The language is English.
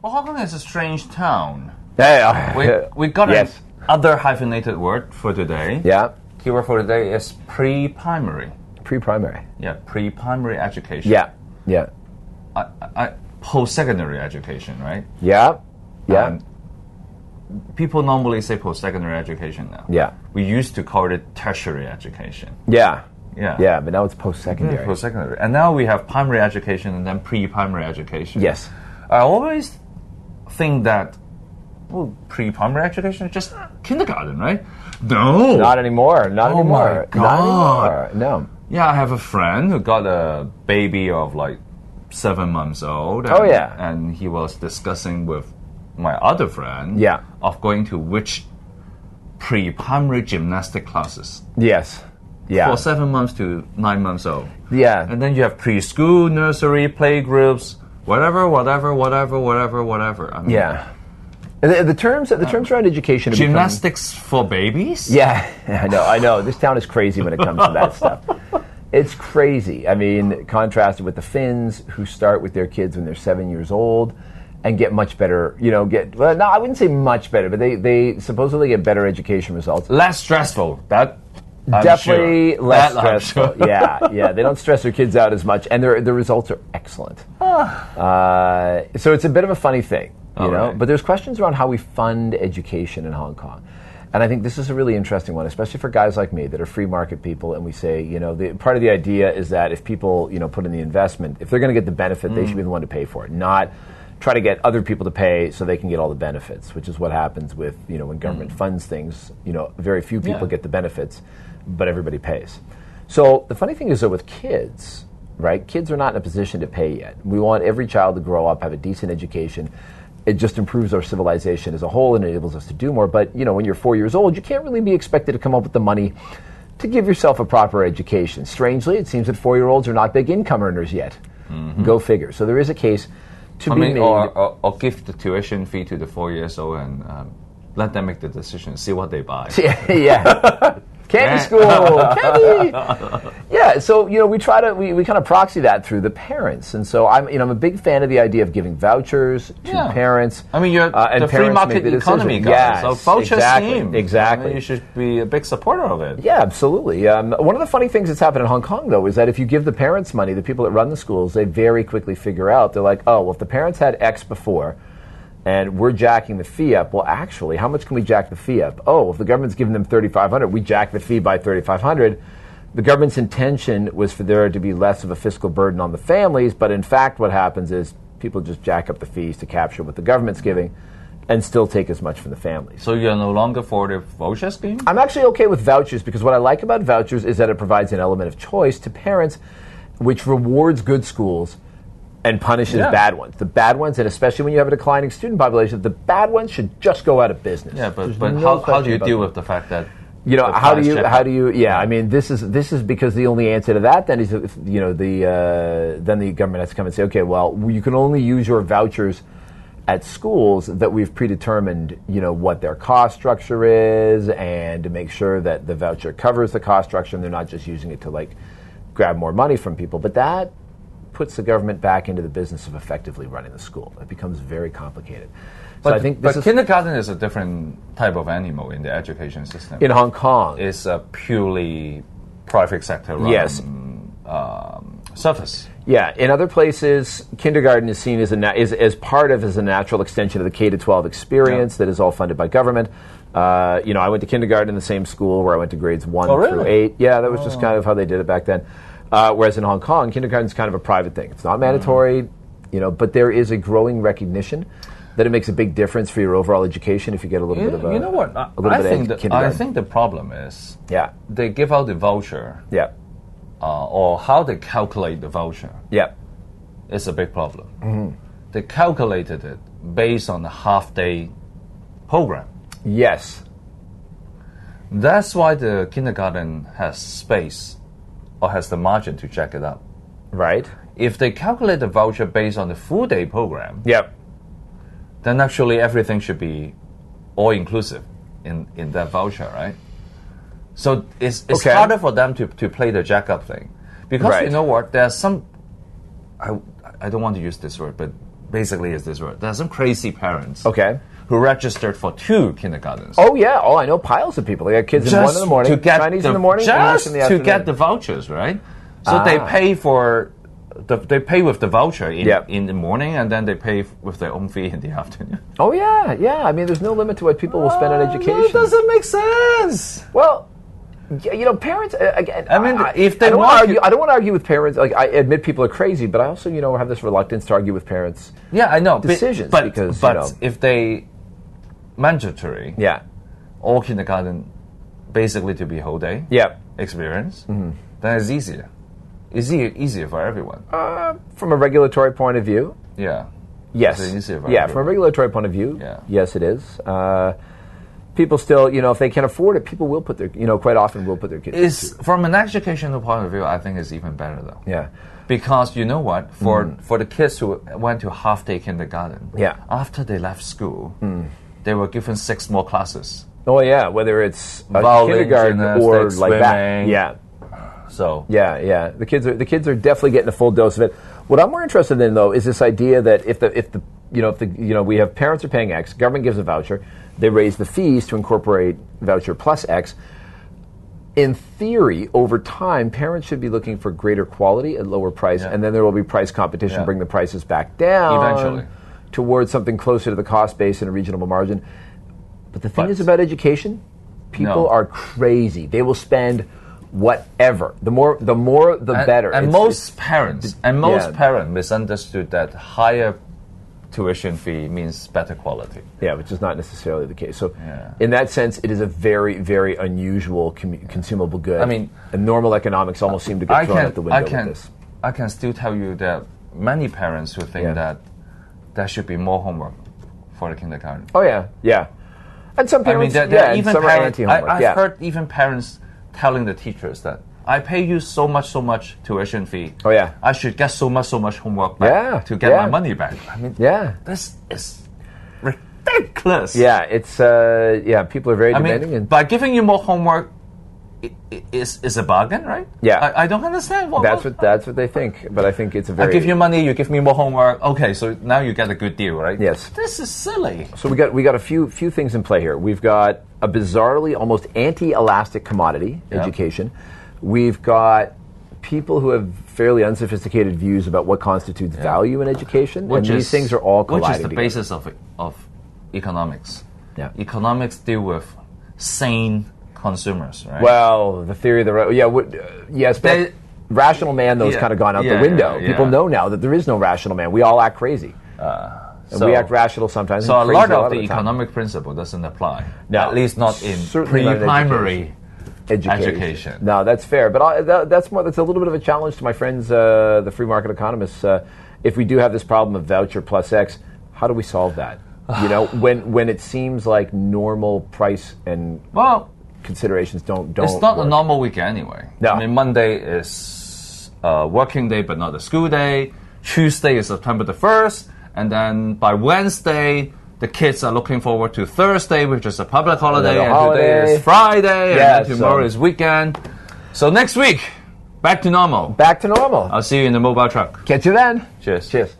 Well, Hong Kong is a strange town. Yeah. We got another hyphenated word for today. Yeah. Keyword for today is pre-primary. Pre-primary. Yeah, pre-primary education. Yeah. Post-secondary education, right? Yeah. People normally say post-secondary education now. Yeah. We used to call it tertiary education. Yeah, but now it's post-secondary. Yeah, post-secondary. And now we have primary education and then pre-primary education. Yes. I always think that pre-primary education is just kindergarten, right? No. Not anymore. Not anymore. My God. Not anymore. No. Yeah, I have a friend who got a baby of like 7 months old. And, and he was discussing with my other friend of going to which pre-primary gymnastic classes. Yes. Yeah. For 7 months to 9 months old. Yeah. And then you have preschool, nursery, playgroups, whatever. I mean, yeah. The terms around education are gymnastics for babies? Yeah, I know. This town is crazy when it comes to that stuff. It's crazy. I mean, contrasted with the Finns, who start with their kids when they're 7 years old and get much better, I wouldn't say much better, but they supposedly get better education results. Less stressful. Definitely less stressful. Yeah. They don't stress their kids out as much, and their results are excellent. So it's a bit of a funny thing, you know. Right. But there's questions around how we fund education in Hong Kong. And I think this is a really interesting one, especially for guys like me that are free market people, and we say, part of the idea is that if people, put in the investment, if they're going to get the benefit, they should be the one to pay for it, not try to get other people to pay so they can get all the benefits, which is what happens with, when government funds things, very few people get the benefits, but everybody pays. So the funny thing is, though, with kids, right, kids are not in a position to pay yet. We want every child to grow up, have a decent education. It just improves our civilization as a whole and enables us to do more. But, when you're 4 years old, you can't really be expected to come up with the money to give yourself a proper education. Strangely, it seems that 4-year-olds are not big income earners yet. Go figure. So there is a case to be made. Or give the tuition fee to the 4 years old and let them make the decision, see what they buy. Yeah. Candy school, candy. Yeah, so we try to we kind of proxy that through the parents, and so I'm a big fan of the idea of giving vouchers to parents. I mean, you're the free market economy guy, so voucher scheme. Exactly. You should be a big supporter of it. Yeah, absolutely. One of the funny things that's happened in Hong Kong, though, is that if you give the parents money, the people that run the schools, they very quickly figure out, they're like, oh, well, if the parents had X before, and we're jacking the fee up. Well, actually, how much can we jack the fee up? Oh, if the government's giving them $3,500, we jack the fee by $3,500. The government's intention was for there to be less of a fiscal burden on the families, but in fact what happens is people just jack up the fees to capture what the government's giving and still take as much from the families. So you're no longer for the voucher scheme? I'm actually okay with vouchers because what I like about vouchers is that it provides an element of choice to parents, which rewards good schools and punishes bad ones. The bad ones, and especially when you have a declining student population, the bad ones should just go out of business. Yeah, but how do you deal with the fact that how do you? Yeah, I mean, this is because the only answer to that then is then the government has to come and say, okay, well, you can only use your vouchers at schools that we've predetermined, what their cost structure is, and to make sure that the voucher covers the cost structure, and they're not just using it to grab more money from people. But that puts the government back into the business of effectively running the school. It becomes very complicated. But I think kindergarten is a different type of animal in the education system. In Hong Kong, it's a purely private sector run service. Yeah, in other places, kindergarten is seen as as a natural extension of the K-12 experience that is all funded by government. I went to kindergarten in the same school where I went to grades 1 through 8. Yeah, that was just kind of how they did it back then. Whereas in Hong Kong, kindergarten is kind of a private thing. It's not mandatory, but there is a growing recognition that it makes a big difference for your overall education if you get a little bit of a. You know what? I think the problem is they give out the voucher. Yeah. Or how they calculate the voucher. Yeah. It's a big problem. Mm-hmm. They calculated it based on the half-day program. Yes. That's why the kindergarten has space or has the margin to jack it up. Right. If they calculate the voucher based on the full-day program, then actually everything should be all-inclusive in that voucher, right? So it's harder for them to play the jack-up thing. Because you know what, there's some... I don't want to use this word, but basically is this word. There are some crazy parents. Okay. Who registered for 2 kindergartens. Oh, yeah. Oh, I know piles of people. They got kids in 1 in the morning, Chinese in the morning, English in the afternoon. To get the vouchers, right? So they pay they pay with the voucher in the morning, and then they pay with their own fee in the afternoon. Oh, yeah, yeah. I mean, there's no limit to what people will spend on education. That doesn't make sense. Well, you know, parents, again, I mean, if they I don't want to argue with parents. Like, I admit people are crazy, but I also, you know, have this reluctance to argue with parents. Yeah, I know. Decisions. But because, you know, if they mandatory, all kindergarten basically to be whole day experience, then it's easier. It's easier for everyone. From a regulatory point of view, yes, it's easier for everyone. From a regulatory point of view, yes, it is. People still, you know, if they can afford it, people will put their, you know, quite often will put their kids. From an educational point of view, I think it's even better though. Yeah. Because you know what, for the kids who went to half-day kindergarten, after they left school, they were given 6 more classes. Oh yeah, whether it's a kindergarten or like that. Yeah. So yeah, the kids are definitely getting a full dose of it. What I'm more interested in though is this idea that if we have parents are paying X, government gives a voucher, they raise the fees to incorporate voucher plus X. In theory, over time, parents should be looking for greater quality at lower price, and then there will be price competition, bring the prices back down eventually towards something closer to the cost base and a reasonable margin. But the thing is about education, people are crazy. They will spend whatever. The more, the better. And most parents misunderstood that higher tuition fee means better quality. Yeah, which is not necessarily the case. So, in that sense, it is a very, very unusual consumable good. I mean, and normal economics almost seem to get thrown out the window with this. I can still tell you that many parents who think that there should be more homework for the kindergarten. Oh yeah. And some parents, even some parents, are anti-homework. I've heard even parents telling the teachers that I pay you so much tuition fee. Oh yeah, I should get so much homework back to get my money back. I mean, this is ridiculous. Yeah, it's people are very demanding. And by giving you more homework is a bargain, right? Yeah, I don't understand that's what they think. But I think it's a very. I give you money, you give me more homework. Okay, so now you get a good deal, right? Yes. This is silly. So we got a few things in play here. We've got a bizarrely almost anti-elastic commodity, education. We've got people who have fairly unsophisticated views about what constitutes value in education, and these things are all colliding Which is the together. basis of economics. Yeah. Economics deal with sane consumers, right? Well, the theory of the... yes, but rational man, though, has kind of gone out the window. People know now that there is no rational man. We all act crazy. And we act rational sometimes. So a lot of the economic principle doesn't apply. No, at least not in pre-primary education. No, that's fair. But that's a little bit of a challenge to my friends, the free market economists. If we do have this problem of voucher plus X, how do we solve that? You know, when it seems like normal price and considerations don't. It's not work. a normal week anyway. No. I mean, Monday is a working day, but not a school day. Tuesday is September the 1st, and then by Wednesday, the kids are looking forward to Thursday, which is a public holiday, and today is Friday, and then tomorrow is weekend. So next week, back to normal. Back to normal. I'll see you in the mobile truck. Catch you then. Cheers. Cheers.